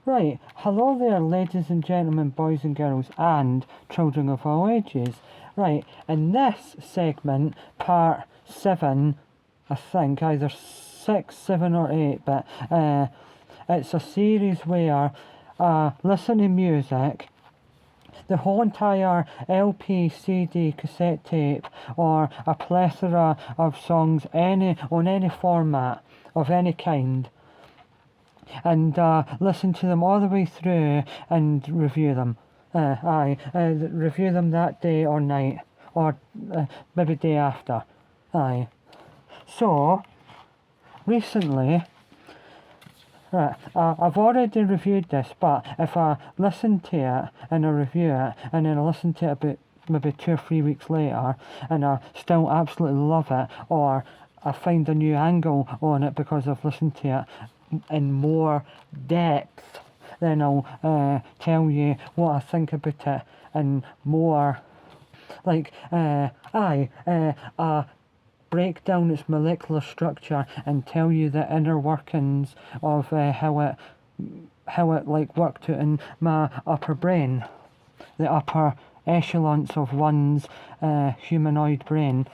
Right, hello there, ladies and gentlemen, boys and girls, and children of all ages. Right, in this segment, part 7, I think, either 6, 7, or 8, but it's a series where listen to music, the whole entire LP, CD, cassette tape, or a plethora of songs on any format of any kind, and listen to them all the way through and review them. Review them that day or night, or maybe day after. Aye. So, recently, right, I've already reviewed this, but if I listen to it and I review it, and then I listen to it about maybe 2 or 3 weeks later, and I still absolutely love it, or I find a new angle on it because I've listened to it in more depth, then I'll tell you what I think about it and more, like, break down its molecular structure and tell you the inner workings of how it like worked out in my upper brain, the upper echelons of one's humanoid brain.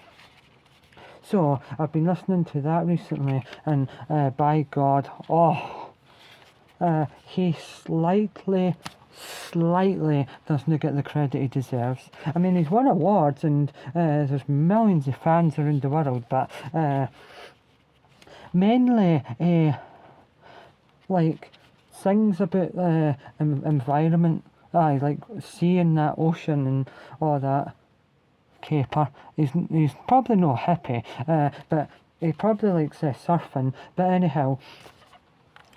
So I've been listening to that recently, and by God, he slightly doesn't get the credit he deserves. I mean, he's won awards, and there's millions of fans around the world, but mainly like sings about environment, like seeing that ocean and all that caper. He's probably no hippie, but he probably likes surfing. But anyhow,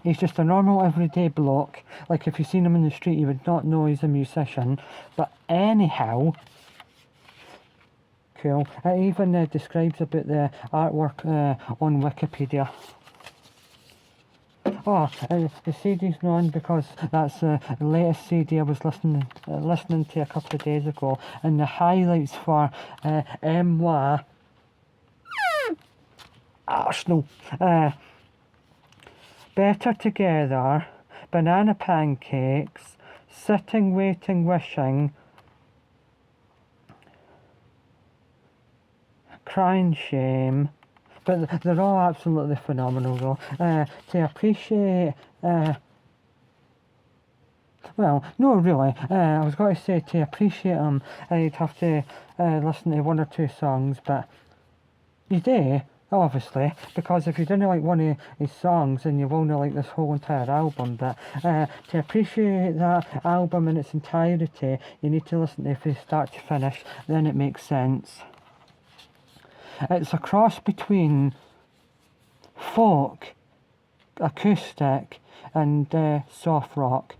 he's just a normal everyday bloke. Like, if you seen him in the street, you would not know he's a musician. But anyhow, cool. It even describes about the artwork on Wikipedia. The CD's not on because that's the latest CD I was listening to a couple of days ago, and the highlights for MY Arsenal. Better Together, Banana Pancakes, Sitting, Waiting, Wishing, Crying Shame. But they're all absolutely phenomenal though. To appreciate, well, no really, I was going to say to appreciate them, you'd have to listen to 1 or 2 songs, but you do, obviously, because if you didn't like one of his songs, then you won't like this whole entire album. But to appreciate that album in its entirety, you need to listen to it from start to finish, then it makes sense. It's a cross between folk, acoustic, and soft rock.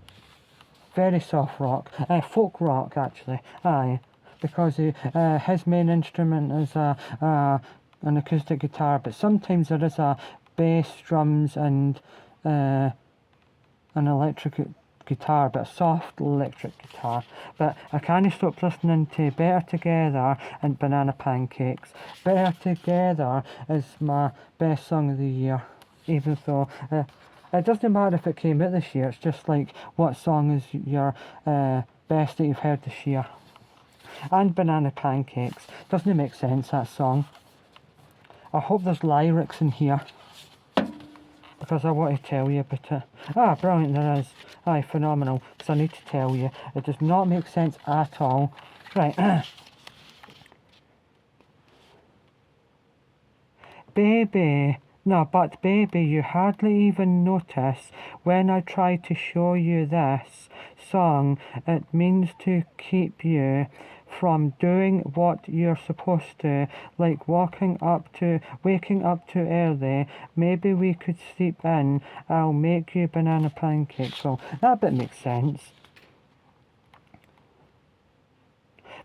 Very soft rock. Folk rock, actually. Aye. Because his main instrument is an acoustic guitar, but sometimes there is a bass, drums, and an electric guitar, but a soft electric guitar. But I can't stop listening to Better Together and Banana Pancakes. Better Together is my best song of the year, even though it doesn't matter if it came out this year. It's just like, what song is your best that you've heard this year? And Banana Pancakes, doesn't it make sense, that song? I hope there's lyrics in here, because I want to tell you about it. Brilliant, there is. Phenomenal, because I need to tell you. It does not make sense at all. Right. Baby, you hardly even notice when I try to show you this song. It means to keep you from doing what you're supposed to, like waking up too early. Maybe we could sleep in. I'll make you banana pancakes. So that bit makes sense.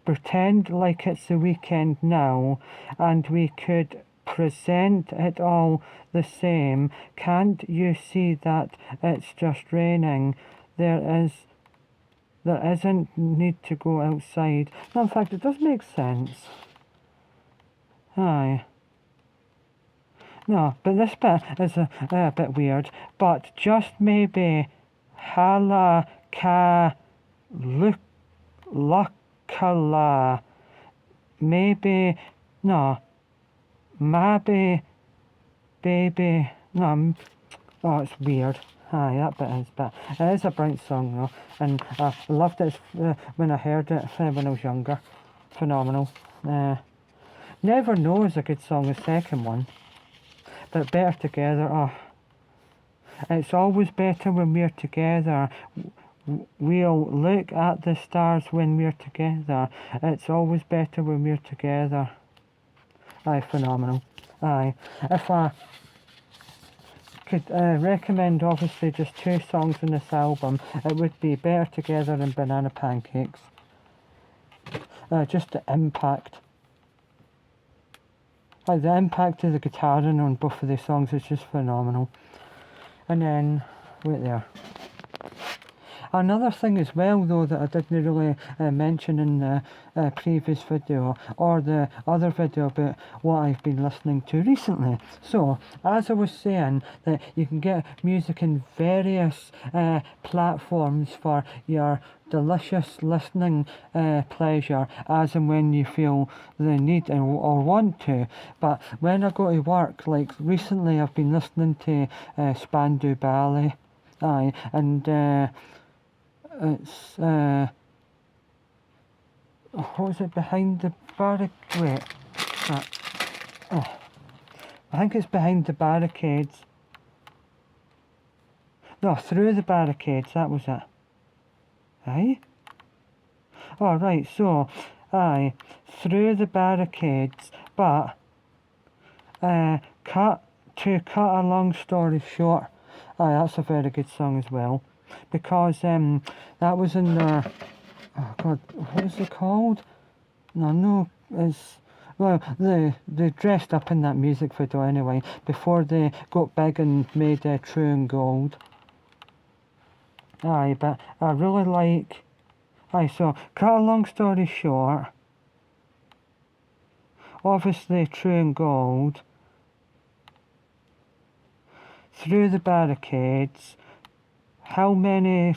Pretend like it's the weekend now, and we could present it all the same. Can't you see that it's just raining? There isn't need to go outside. No, in fact, it does make sense. Aye. No, but this bit is a bit weird. But just maybe Kala Ka Lukala. Maybe, no, maybe, baby, no, oh, it's weird. Aye, that bit is, but it is a bright song though, and I loved it when I heard it when I was younger. Phenomenal. Never Know is a good song, the second one, but Better Together, oh, it's always better when we're together. We'll look at the stars when we're together. It's always better when we're together. Aye, phenomenal. Aye, if I could recommend obviously just two songs in this album, it would be Better Together and Banana Pancakes. Just the impact. The impact of the guitaring on both of these songs is just phenomenal. And then, wait there. Another thing as well though that I didn't really mention in the previous video or the other video about what I've been listening to recently. So, as I was saying, that you can get music in various platforms for your delicious listening pleasure as and when you feel the need or want to. But when I go to work, like recently I've been listening to Spandau Ballet. Aye, and it's what was it, Behind the Barricade? I think it's Behind the Barricades. No, Through the Barricades, that was it. Aye? Oh, right, so, aye, Through the Barricades, but, to cut a long story short, aye, that's a very good song as well, because, that was in the, oh god, what is it called? No, it's, well, they dressed up in that music video anyway, before they got big and made True and Gold. Aye, but I really like, aye, so, cut a long story short, obviously True and Gold, Through the Barricades, How Many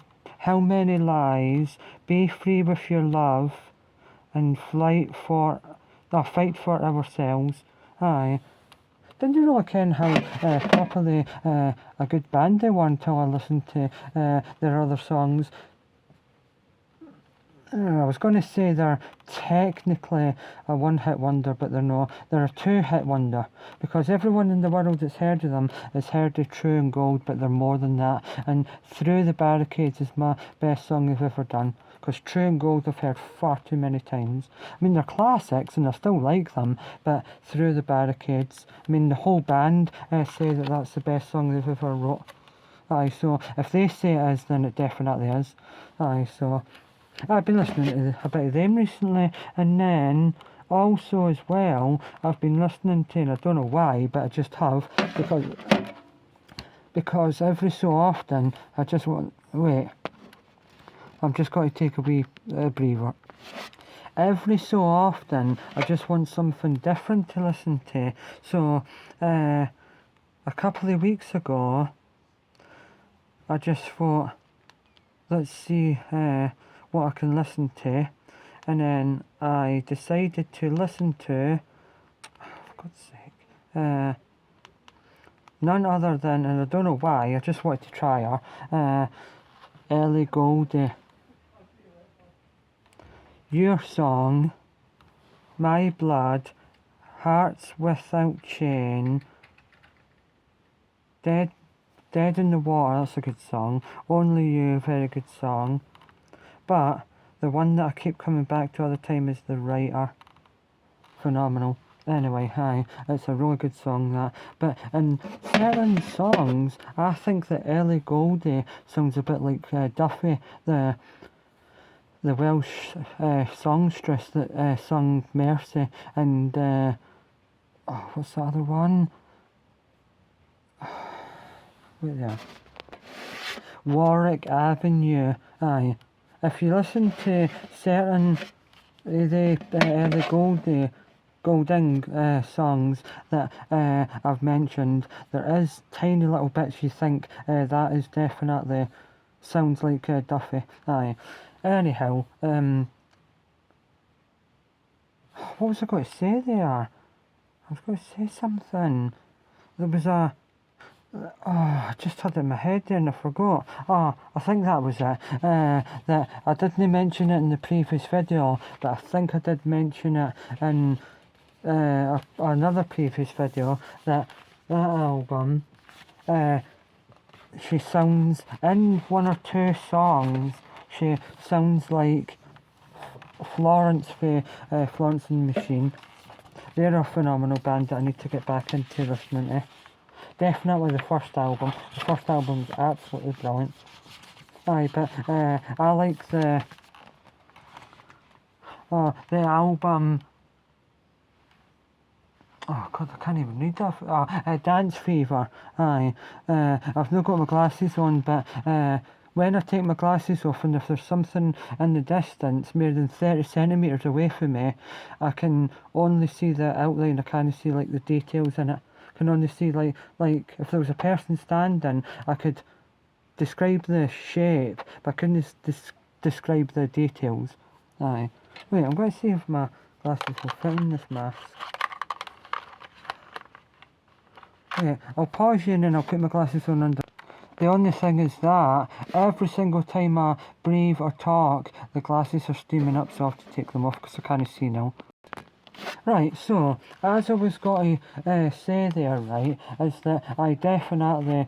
Lies, Be Free with Your Love, and Fight for Ourselves. Aye. Didn't really ken how properly a good band they were until I listened to their other songs. I was going to say they're technically a one-hit wonder, but they're not. They're a two-hit wonder, because everyone in the world that's heard of them has heard of True and Gold, but they're more than that. And Through the Barricades is my best song they've ever done, because True and Gold I've heard far too many times. I mean, they're classics and I still like them, but Through the Barricades, I mean, the whole band say that that's the best song they've ever wrote. Aye, so if they say it is, then it definitely is. Aye, so I've been listening to a bit of them recently, and then also as well I've been listening to, and I don't know why, but I just have, because every so often I just want, wait, I'm just going to take a wee breather. Every so often I just want something different to listen to. So a couple of weeks ago I just thought, let's see what I can listen to, and then I decided to listen to, for God's sake, none other than, and I don't know why, I just wanted to try her, Ellie Goulding. Your Song, My Blood, Hearts Without Chain, Dead in the Water, that's a good song. Only You, very good song. But the one that I keep coming back to all the time is The Writer. Phenomenal. Anyway, hi, it's a really good song, that. But in certain songs, I think that Ellie Goulding sounds a bit like Duffy, the Welsh songstress that sung Mercy, and what's the other one? Wait there. Warwick Avenue. Aye. If you listen to certain the Goulding songs that I've mentioned, there is tiny little bits you think that is definitely sounds like Duffy. Aye. Anyhow, what was I going to say there? I was going to say something. There was a... I just had it in my head there and I forgot. I think that was it. That I didn't mention it in the previous video, but I think I did mention it in another previous video, that album, she sounds, in one or two songs, she sounds like Florence for Florence and the Machine. They're a phenomenal band that I need to get back into listening to. Definitely the first album. The first album's absolutely brilliant. Aye, but I like the album. Oh God, I can't even read that. Dance Fever. Aye. I've not got my glasses on, but when I take my glasses off and if there's something in the distance more than 30 centimetres away from me, I can only see the outline. I can't see like the details in it. I can only see like if there was a person standing, I could describe the shape, but I couldn't describe the details. Aye. Wait, I'm going to see if my glasses will fit in this mask. Yeah, I'll pause you and then I'll put my glasses on under. The only thing is that every single time I breathe or talk, the glasses are steaming up, so I have to take them off because I can't see now. Right, so as I was going to say there, right, is that I definitely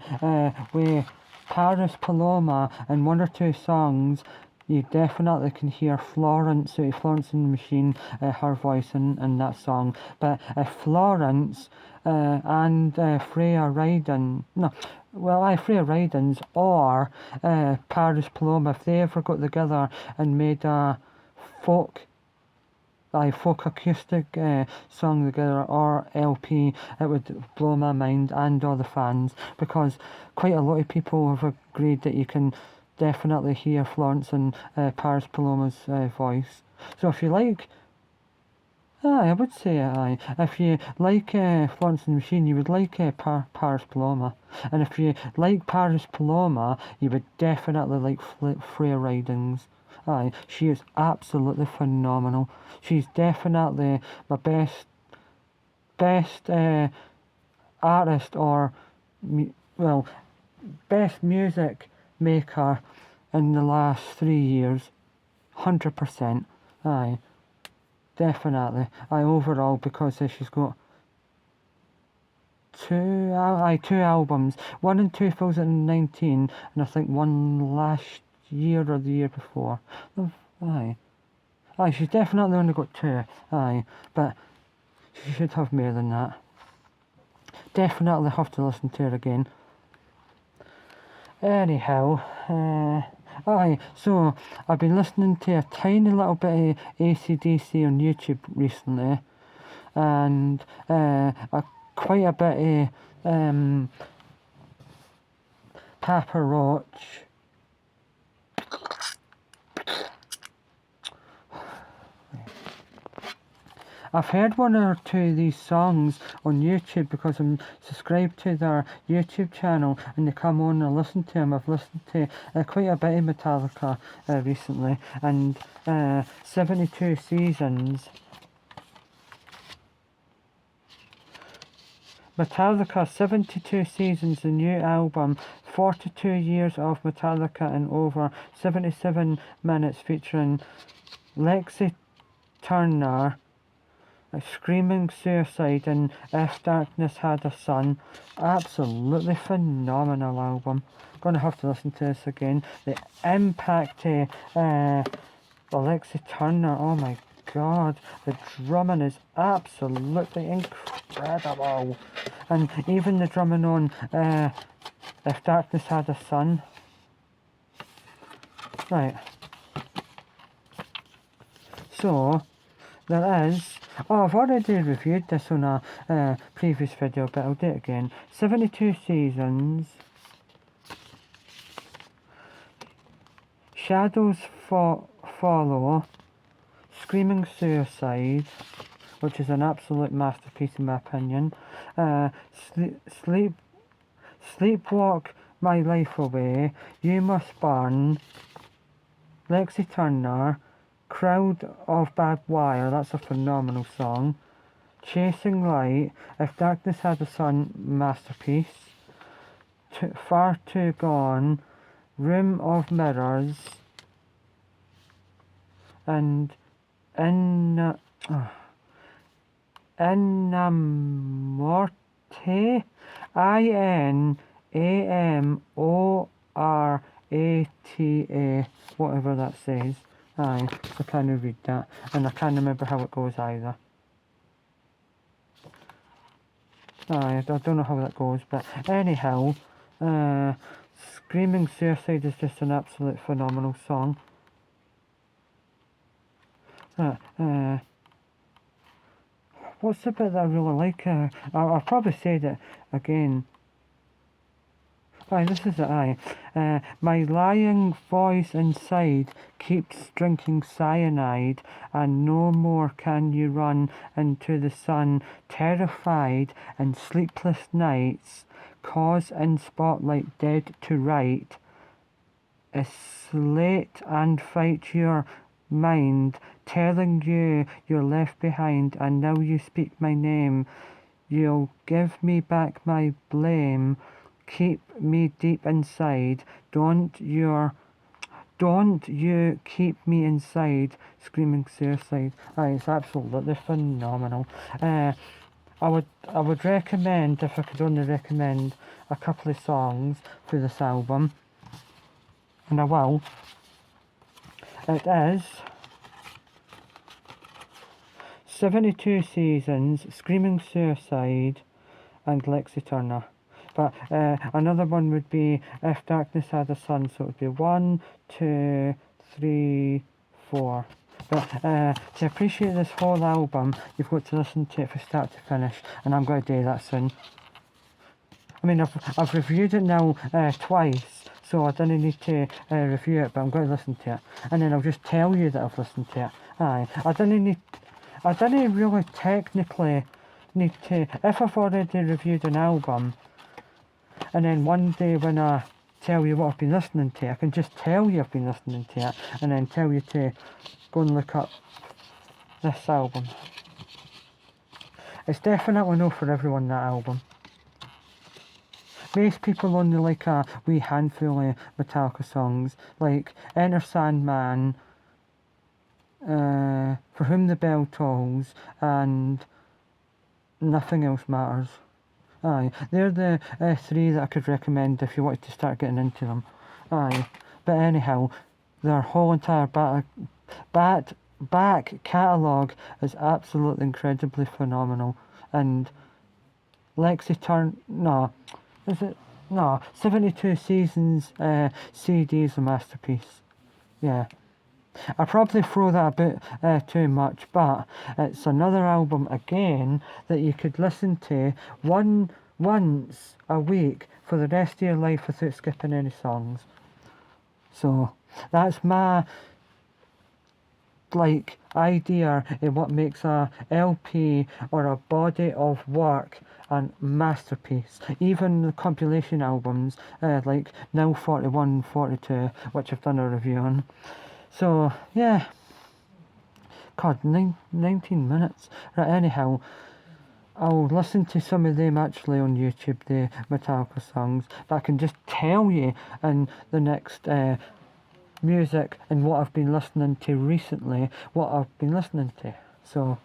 with Paris Paloma and one or two songs, you definitely can hear Florence and the Machine, her voice in that song. But Florence and Freya Rydens, Freya Rydens or Paris Paloma, if they ever got together and made a folk acoustic song together or LP, it would blow my mind and all the fans, because quite a lot of people have agreed that you can definitely hear Florence and Paris Paloma's voice. So if you like, I would say aye. If you like Florence and the Machine, you would like Paris Paloma. And if you like Paris Paloma, you would definitely like Freya Rydens. Aye, she is absolutely phenomenal. She's definitely my best artist, or best music maker in the last 3 years. 100%. Aye, definitely. Overall, because she's got two albums. One in 2019 and I think one last year or the year before. Aye, she's definitely only got two. Aye, but she should have more than that. Definitely have to listen to her again. Anyhow, so I've been listening to a tiny little bit of AC/DC on YouTube recently, and quite a bit of Papa Roach. I've heard one or two of these songs on YouTube because I'm subscribed to their YouTube channel, and they come on and I listen to them. I've listened to quite a bit of Metallica recently, and 72 Seasons. Metallica 72 Seasons, the new album, 42 years of Metallica in over 77 minutes, featuring Lexi Turner, Screaming Suicide, and If Darkness Had a Son. Absolutely phenomenal album. Gonna have to listen to this again. The impact of Alexi Turner, oh my god, the drumming is absolutely incredible. And even the drumming on If Darkness Had a Son. Right. So, there is... I've already reviewed this on a previous video, but I'll do it again. 72 Seasons. Shadows Follow. Screaming Suicide, which is an absolute masterpiece in my opinion. Sleepwalk my life away, You Must Burn, Lexi Turner, Crowd of Barbed Wire, that's a phenomenal song. Chasing Light, If Darkness Had a Sun, masterpiece. Far Too Gone, Room of Mirrors, and Inamorte, Inamorata, whatever that says. Aye, I can't read that, and I can't remember how it goes either. Aye, I don't know how that goes, but anyhow, Screaming Suicide is just an absolute phenomenal song. What's the bit that I really like? I'll probably say it again. Aye, this is it, aye. My lying voice inside keeps drinking cyanide, and no more can you run into the sun, terrified and sleepless nights, cause in spotlight dead to right, slate and fight your mind, telling you you're left behind, and now you speak my name. You'll give me back my blame. Keep me deep inside. Don't you keep me inside. Screaming Suicide. Aye, it's absolutely phenomenal. I would recommend, if I could only recommend a couple of songs for this album, and I will. It is 72 Seasons, Screaming Suicide, and Lexi Turner. But another one would be If Darkness Had a Sun, so it would be 1, 2, 3, 4. But to appreciate this whole album, you've got to listen to it from start to finish, and I'm going to do that soon. I mean, I've reviewed it now twice, so I don't need to review it, but I'm going to listen to it. And then I'll just tell you that I've listened to it. Aye, I don't really technically need to, if I've already reviewed an album, and then one day when I tell you what I've been listening to, I can just tell you I've been listening to it, and then tell you to go and look up this album. It's definitely not for everyone, that album. Most people only like a wee handful of Metallica songs, like Enter Sandman, For Whom the Bell Tolls, and Nothing Else Matters. Aye, they're the three that I could recommend if you wanted to start getting into them. Aye, but anyhow, their whole entire back catalogue is absolutely incredibly phenomenal. And Lexi Turner, no, 72 Seasons CD is a masterpiece. Yeah. I probably throw that a bit too much, but it's another album again that you could listen to once a week for the rest of your life without skipping any songs. So that's my idea of what makes a LP or a body of work a masterpiece. Even the compilation albums like Now 41 and 42, which I've done a review on. So, yeah. God, 19 minutes. Right, anyhow, I'll listen to some of them actually on YouTube, the Metallica songs, but I can just tell you in the next music and what I've been listening to recently, what I've been listening to. So,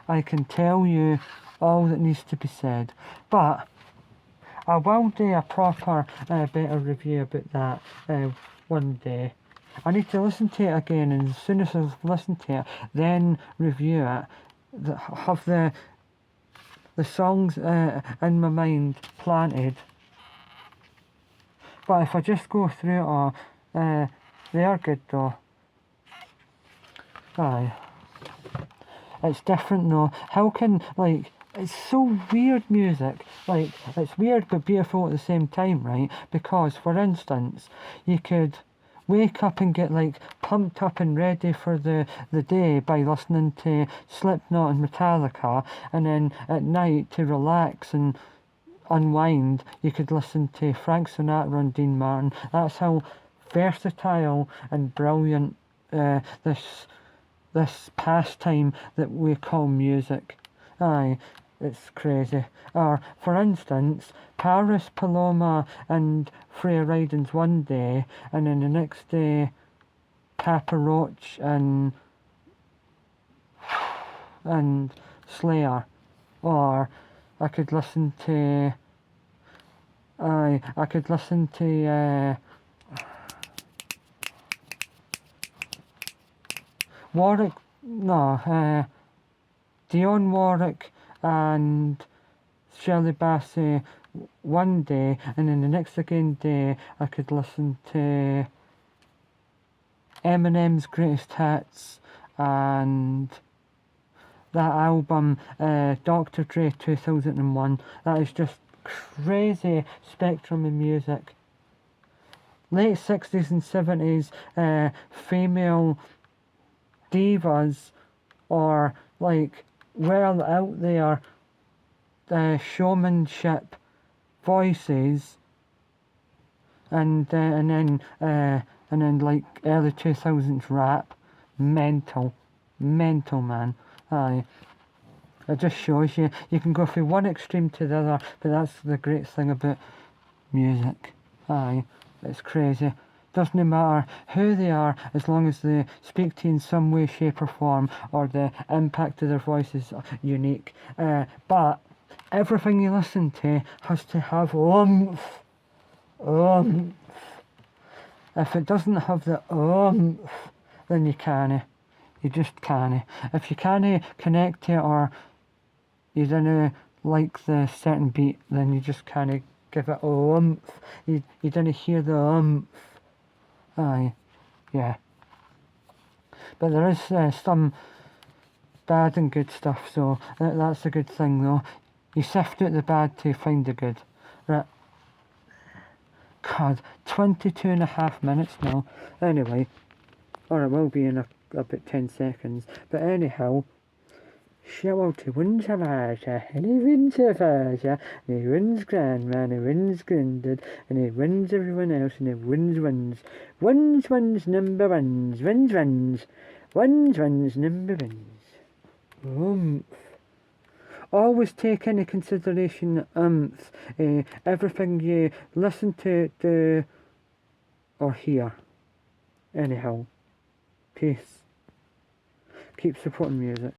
I can tell you all that needs to be said. But I will do a proper better review about that one day. I need to listen to it again, and as soon as I've listened to it, then review it. Have the songs in my mind planted. But if I just go through it all, they are good though. Aye. It's different though. How can, it's so weird music. It's weird but beautiful at the same time, right? Because, for instance, you could wake up and get pumped up and ready for the day by listening to Slipknot and Metallica, and then at night to relax and unwind, you could listen to Frank Sinatra and Dean Martin. That's how versatile and brilliant this pastime that we call music. Aye, it's crazy. Or, for instance, Paris, Paloma and Freya Ridings one day, and then the next day Papa Roach and Slayer. Or I could listen to Warwick, no, Dionne Warwick and Shirley Bassey one day, and then the next again day I could listen to Eminem's Greatest Hits and that album, Dr. Dre 2001. That is just crazy spectrum of music. Late 60s and 70s female divas, or like well out there showmanship voices, and then like early 2000s rap, mental man. Aye, it just shows you can go from one extreme to the other, but that's the great thing about music. Aye, it's crazy. Doesn't matter who they are, as long as they speak to you in some way, shape or form, or the impact of their voice is unique. But everything you listen to has to have oomph. If it doesn't have the oomph, then you can't. You just can't. If you can't connect to it, or you don't like the certain beat, then you just can't give it oomph. You don't hear the oomph. Aye, yeah. But there is some bad and good stuff, so that's a good thing though. You sift out the bad to find the good. Right. God, 22 and a half minutes now. Anyway, or it will be in about 10 seconds. But anyhow, shout out to Wintervaja, and he wins Vaja, and he wins Grandma, and he wins Grindad, and he wins everyone else, and he wins. Wins, number ones, wins, number ones. Always take into consideration everything you listen to, do, or hear. Anyhow, peace. Keep supporting music.